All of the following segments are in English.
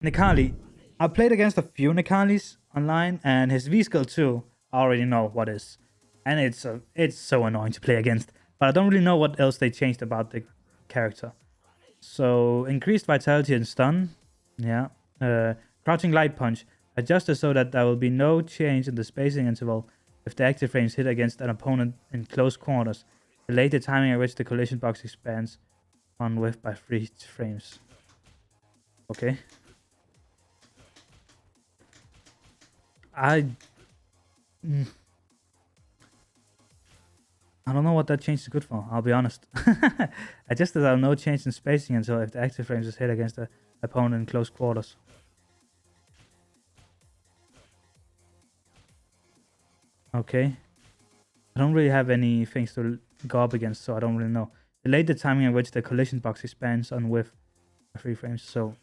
Necalli. I played against a few Necallis online, and his Vskill2, I already know what is. And it's so annoying to play against. But I don't really know what else they changed about the character. So, increased vitality and stun. Yeah. Crouching light punch. Adjusted so that there will be no change in the spacing interval if the active frames hit against an opponent in close quarters. Delay the timing at which the collision box expands on width by 3 frames. Okay. I don't know what that change is good for, I'll be honest. I just that there are no change in spacing until if the active frames is hit against the opponent in close quarters. Okay. I don't really have any things to go up against, so I don't really know. Delay the timing at which the collision box expands on width by 3 frames, so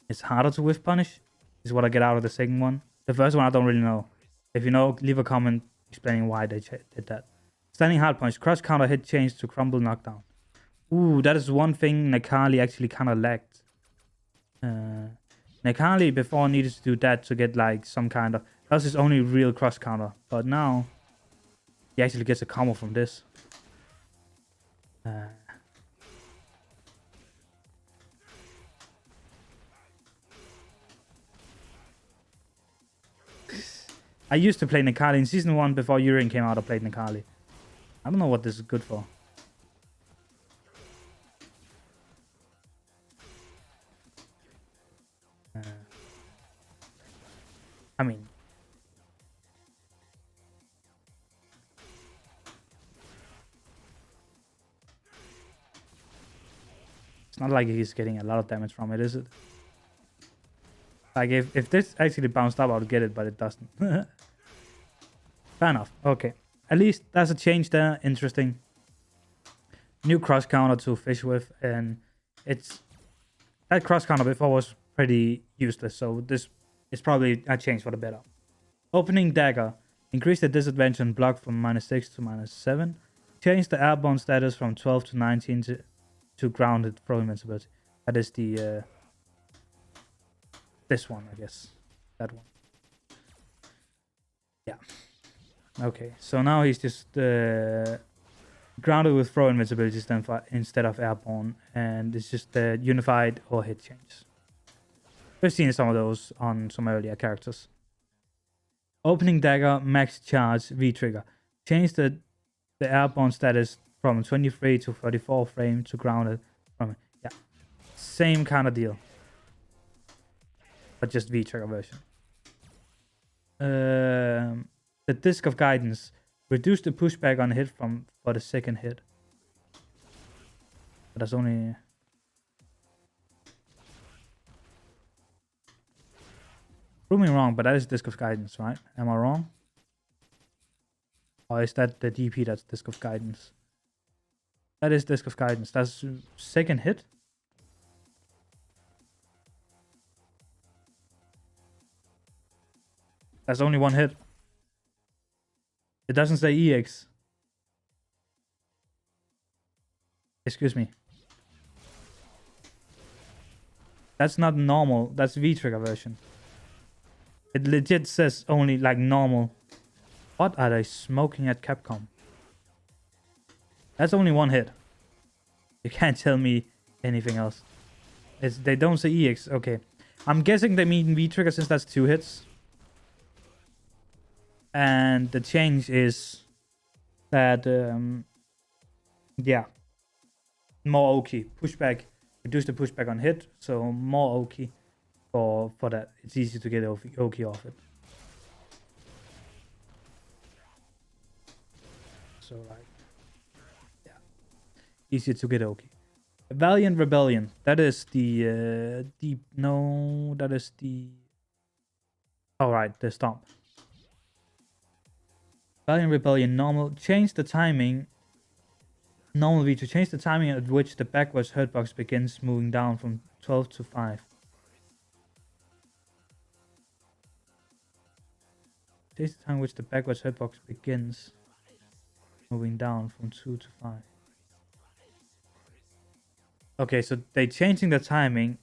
it's harder to whiff punish, is what I get out of the second one. The first one I don't really know. If you know, leave a comment explaining why they did that. Standing hard punch. Cross counter hit change to crumble knockdown. Ooh, that is one thing Necalli actually kind of lacked. Necalli before needed to do that to get like some kind of... That was his only real cross counter. But now, he actually gets a combo from this. I used to play Necalli in Season 1 before Urine came out. I played Necalli. I don't know what this is good for. I mean... It's not like he's getting a lot of damage from it, is it? Like, if this actually bounced up, I would get it, but it doesn't. Fair enough. Okay. At least there's a change there. Interesting. New cross counter to fish with, and it's... That cross counter before was pretty useless, so this is probably a change for the better. Opening dagger. Increase the disadvantage on block from -6 to -7. Change the airborne status from 12 to 19 to grounded throw invincibility. That is the... this one, I guess. That one. Yeah. Okay, so now he's just grounded with throw invincibility instead of airborne, and it's just the unified or hit change. We've seen some of those on some earlier characters. Opening dagger, max charge, V-trigger. Change the airborne status from 23 to 34 frame to grounded. Yeah, same kind of deal, but just V-trigger version. The disc of guidance. Reduce the pushback on hit for the second hit. But that's only... Prove me wrong, but that is disc of guidance, right? Am I wrong? Or is that the DP that's disc of guidance? That is disc of guidance. That's second hit. That's only one hit. It doesn't say EX. Excuse me. That's not normal. That's V-trigger version. It legit says only like normal. What are they smoking at Capcom? That's only one hit. You can't tell me anything else. They don't say EX. Okay. I'm guessing they mean V-trigger since that's 2 hits. And the change is that, yeah, more OK. Pushback, reduce the pushback on hit, so more OK for that. It's easy to get OK off it. So, like, yeah, easier to get OK. Valiant Rebellion, that is the, that is the, alright, the stomp. Valiant Rebellion, normal. Change the timing. Normal V to change the timing at which the backwards hurt box begins moving down from 12 to 5. Change the time at which the backwards hurt box begins moving down from 2 to 5. Okay, so they're changing the timing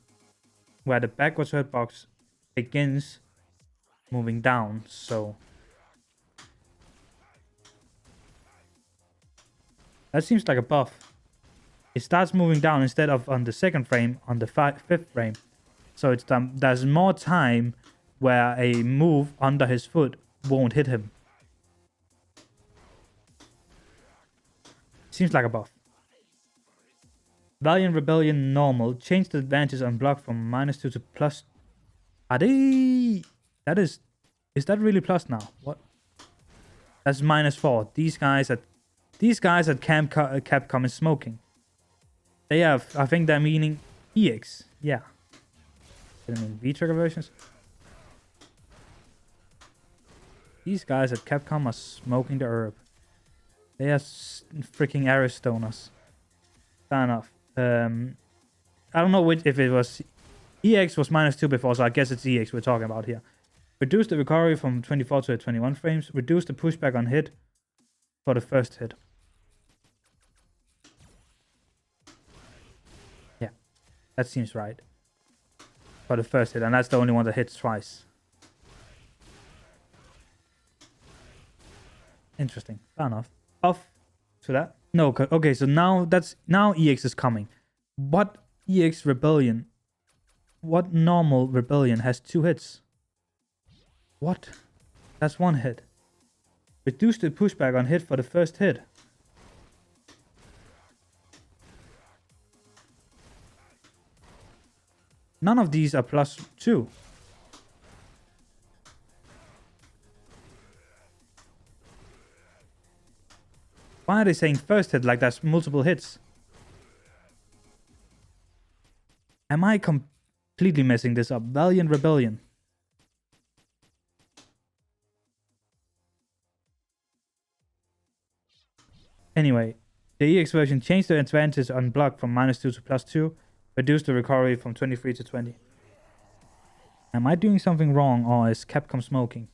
where the backwards hitbox begins moving down. So that seems like a buff. It starts moving down instead of on the second frame, on the fifth frame. So it's there's more time where a move under his foot won't hit him. Seems like a buff. Valiant Rebellion normal. Change the advantage on block from -2 to plus. Are they? That is that really plus now? What? That's -4. These guys at Capcom is smoking. They have, I think they're meaning EX. Yeah. I mean V-trigger versions. These guys at Capcom are smoking the herb. They are freaking Aristoners. Fair enough. I don't know if it was... EX was -2 before, so I guess it's EX we're talking about here. Reduce the recovery from 24 to 21 frames. Reduce the pushback on hit for the first hit. Yeah, that seems right. For the first hit, and that's the only one that hits twice. Interesting. Fair enough. Off to that. No, okay, so now EX is coming. What EX Rebellion? What normal Rebellion has 2 hits? What? That's 1 hit. Reduce the pushback on hit for the first hit. None of these are +2. Why are they saying first hit like there's multiple hits? Am I completely messing this up? Valiant Rebellion. Anyway, the EX version changed the advantage on block from -2 to +2. Reduced the recovery from 23 to 20. Am I doing something wrong, or is Capcom smoking?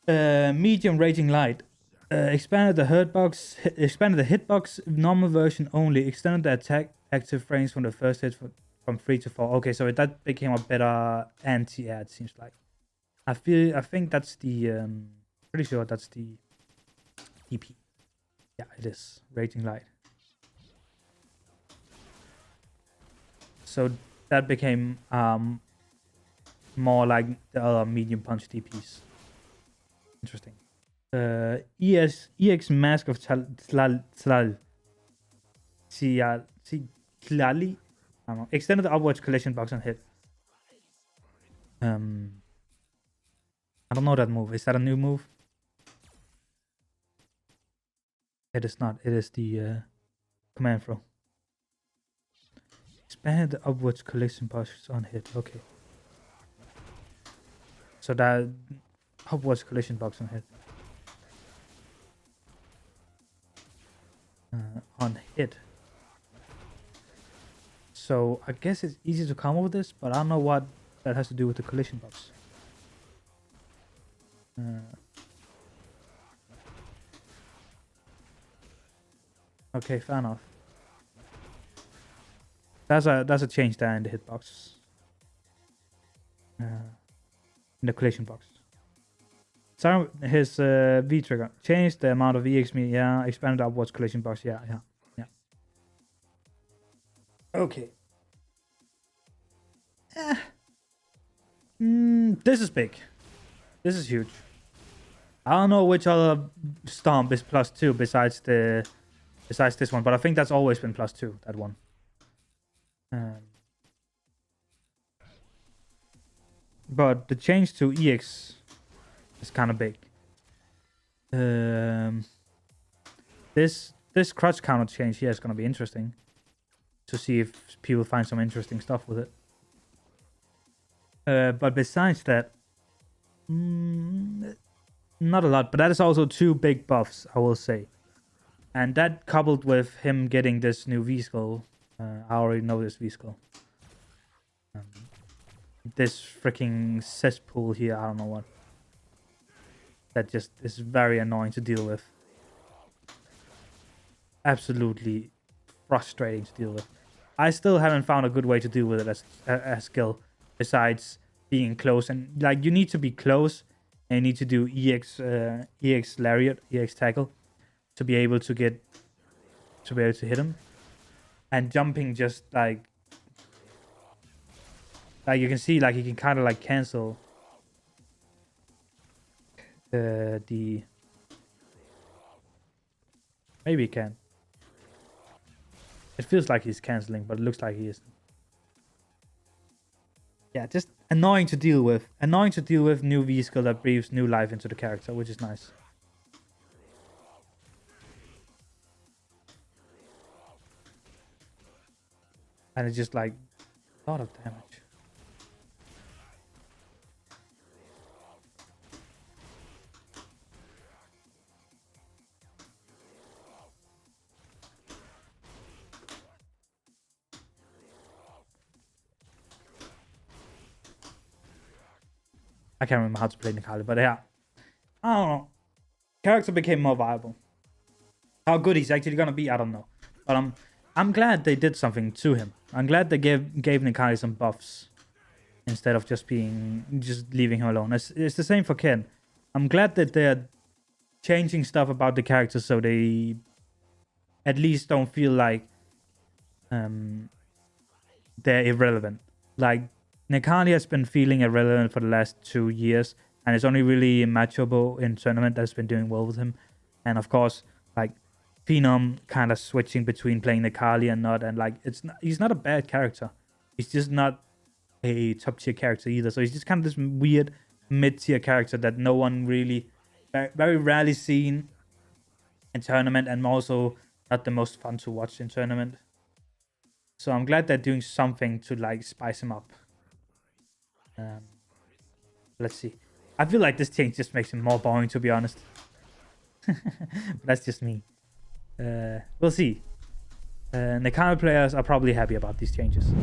Medium Raging Light. Expanded the hitbox normal version only. Extended the attack active frames from the first hit from 3 to 4. Okay, so that became a better anti-air, it seems like. I think that's the pretty sure that's the EP. Yeah, it is. Raging Light. So that became more like the other medium punch DPs. Interesting. EX Mask of Tlal. Necalli. I don't know. Extended the upwards collision box and hit. I don't know that move. Is that a new move? It is not. It is the command throw. Expanded the upwards collision box on hit. Okay. So that upwards collision box on hit. On hit. So I guess it's easy to come up with this, but I don't know what that has to do with the collision box. Okay, fair enough. That's a change there in the hitbox. In the collision box. So his V trigger. Changed the amount of EX me. Yeah, expanded upwards collision box. Yeah. Okay. This is big. This is huge. I don't know which other stomp is +2 besides this one, but I think that's always been +2, that one. But the change to EX is kind of big. This crutch counter change here is going to be interesting to see if people find some interesting stuff with it. But besides that, not a lot. But that is also 2 big buffs, I will say. And that coupled with him getting this new Vskill, I already know this Vskill. This freaking cesspool here, I don't know what. That just is very annoying to deal with. Absolutely frustrating to deal with. I still haven't found a good way to deal with it as a skill, besides being close. And like, you need to be close, and you need to do EX lariat, EX tackle, to be able to hit him. And jumping just like you can see, like, he can kind of like cancel the. Maybe he can. It feels like he's canceling, but it looks like he isn't. Yeah, just annoying to deal with. Annoying to deal with. New V-skill that breathes new life into the character, which is nice. And it's just like a lot of damage. I can't remember how to play Necalli, but yeah. I don't know. Character became more viable. How good he's actually gonna be, I don't know. But I'm glad they did something to him. I'm glad they gave Necalli some buffs instead of just leaving him alone. It's the same for Ken. I'm glad that they're changing stuff about the character so they at least don't feel like they're irrelevant. Like, Necalli has been feeling irrelevant for the last 2 years, and it's only really Machobo in tournament that's been doing well with him. And of course, like, Phenom kind of switching between playing Necalli and not, and like, he's not a bad character. He's just not a top tier character either. So he's just kind of this weird mid tier character that no one really, very rarely seen in tournament, and also not the most fun to watch in tournament. So I'm glad they're doing something to like spice him up. Let's see. I feel like this change just makes him more boring, to be honest. But that's just me. We'll see. Necalli players are probably happy about these changes.